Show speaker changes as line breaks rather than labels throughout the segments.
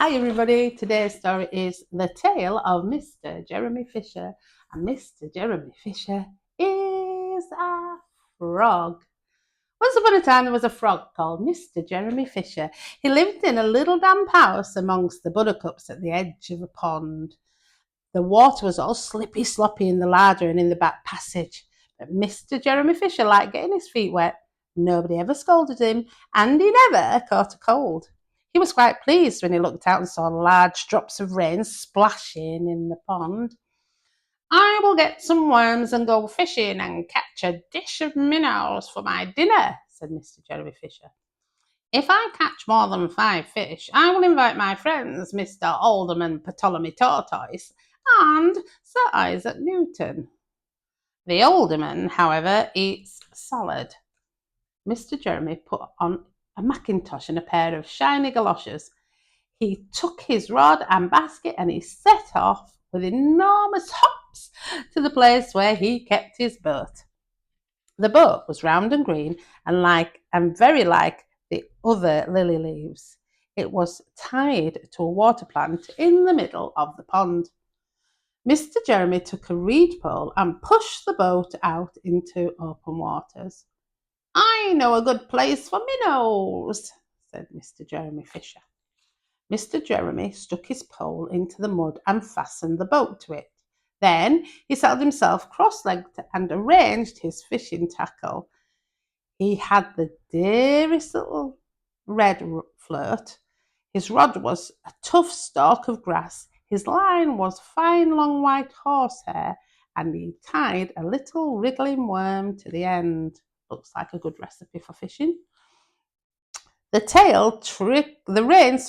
Hi everybody, today's story is The Tale of Mr. Jeremy Fisher. And Mr. Jeremy Fisher is a frog. Once upon a time there was a frog called Mr. Jeremy Fisher. He lived in a little damp house amongst the buttercups at the edge of a pond. The water was all slippy sloppy in the larder and in the back passage. But Mr. Jeremy Fisher liked getting his feet wet. Nobody ever scolded him, and he never caught a cold. He was quite pleased when he looked out and saw large drops of rain splashing in the pond. I will get some worms and go fishing and catch a dish of minnows for my dinner, said Mr. Jeremy Fisher. If I catch more than 5 fish, I will invite my friends, Mr. Alderman Ptolemy Tortoise and Sir Isaac Newton. The alderman, however, eats salad. Mr. Jeremy put on a mackintosh and a pair of shiny galoshes. He took his rod and basket and he set off with enormous hops to the place where he kept his boat. The boat was round and green and very like the other lily leaves. It was tied to a water plant in the middle of the pond. Mr. Jeremy took a reed pole and pushed the boat out into open waters. I know a good place for minnows, said Mr. Jeremy Fisher. Mr. Jeremy stuck his pole into the mud and fastened the boat to it. Then he settled himself cross-legged and arranged his fishing tackle. He had the dearest little red flirt. His rod was a tough stalk of grass. His line was fine long white horsehair, and he tied a little wriggling worm to the end. Looks like a good recipe for fishing. The rain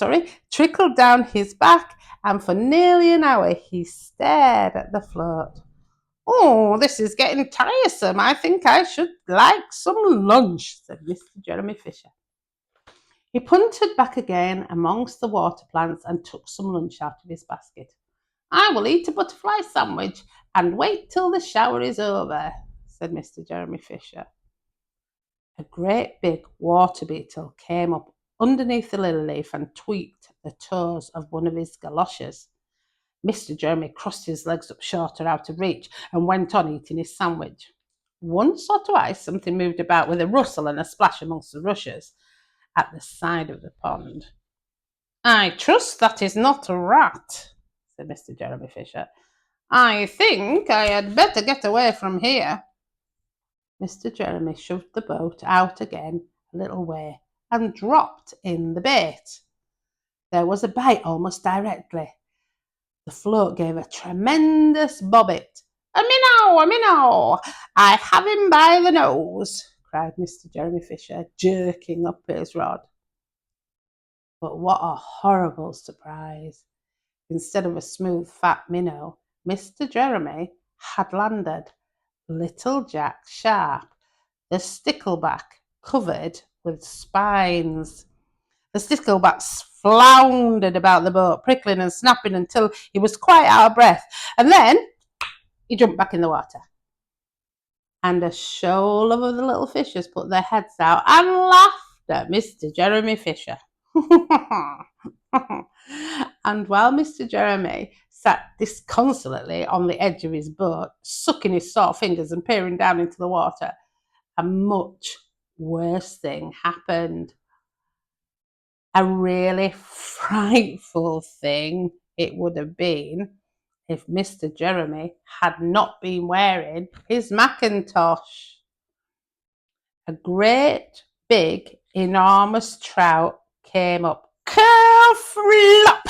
trickled down his back, and for nearly an hour he stared at the float. Oh, this is getting tiresome. I think I should like some lunch, said Mr. Jeremy Fisher. He punted back again amongst the water plants and took some lunch out of his basket. I will eat a butterfly sandwich and wait till the shower is over, said Mr. Jeremy Fisher. A great big water beetle came up underneath the lily leaf and tweaked the toes of one of his galoshes. Mr. Jeremy crossed his legs up shorter out of reach and went on eating his sandwich. Once or twice something moved about with a rustle and a splash amongst the rushes at the side of the pond. I trust that is not a rat, said Mr. Jeremy Fisher. I think I had better get away from here. Mr. Jeremy shoved the boat out again a little way and dropped in the bait. There was a bite almost directly. The float gave a tremendous bobbit. A minnow, a minnow! I have him by the nose, cried Mr. Jeremy Fisher, jerking up his rod. But what a horrible surprise. Instead of a smooth, fat minnow, Mr. Jeremy had landed Little Jack Sharp, the stickleback covered with spines. The sticklebacks floundered about the boat, prickling and snapping until he was quite out of breath, and then he jumped back in the water. And a shoal of other little fishers put their heads out and laughed at Mr. Jeremy Fisher. And while Mr. Jeremy sat disconsolately on the edge of his boat, sucking his sore fingers and peering down into the water, a much worse thing happened. A really frightful thing it would have been if Mr. Jeremy had not been wearing his mackintosh. A great, big, enormous trout came up, curl flop,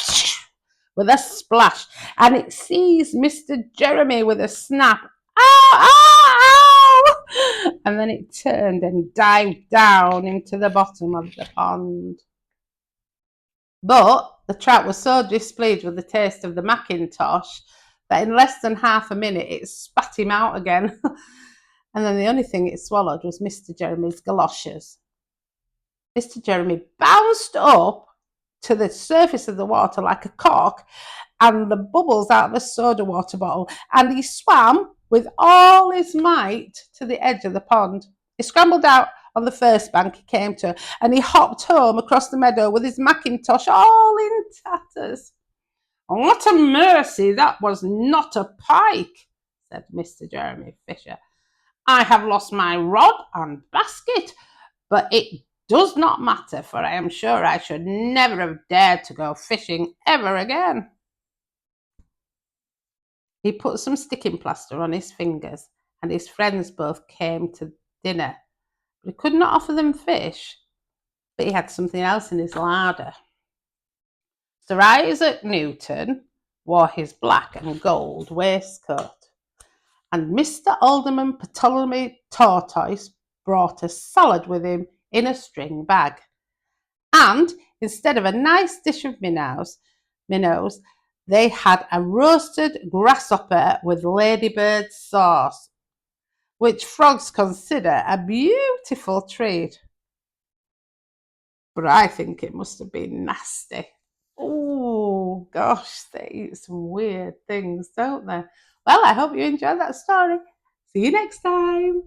with a splash, and it seized Mr. Jeremy with a snap. Ow, ow, ow! And then it turned and dived down into the bottom of the pond. But the trout was so displeased with the taste of the mackintosh that in less than half a minute it spat him out again. And then the only thing it swallowed was Mr. Jeremy's galoshes. Mr. Jeremy bounced up to the surface of the water like a cork and the bubbles out of a soda water bottle, and he swam with all his might to the edge of the pond. He scrambled out on the first bank he came to, and he hopped home across the meadow with his mackintosh all in tatters. What a mercy, that was not a pike, said Mr. Jeremy Fisher. I have lost my rod and basket, but it does not matter, for I am sure I should never have dared to go fishing ever again. He put some sticking plaster on his fingers, and his friends both came to dinner. But he could not offer them fish, but he had something else in his larder. Sir Isaac Newton wore his black and gold waistcoat, and Mr. Alderman Ptolemy Tortoise brought a salad with him in a string bag. And instead of a nice dish of minnows, they had a roasted grasshopper with ladybird sauce, which frogs consider a beautiful treat. But I think it must have been nasty. Oh, gosh, they eat some weird things, don't they? Well, I hope you enjoyed that story. See you next time.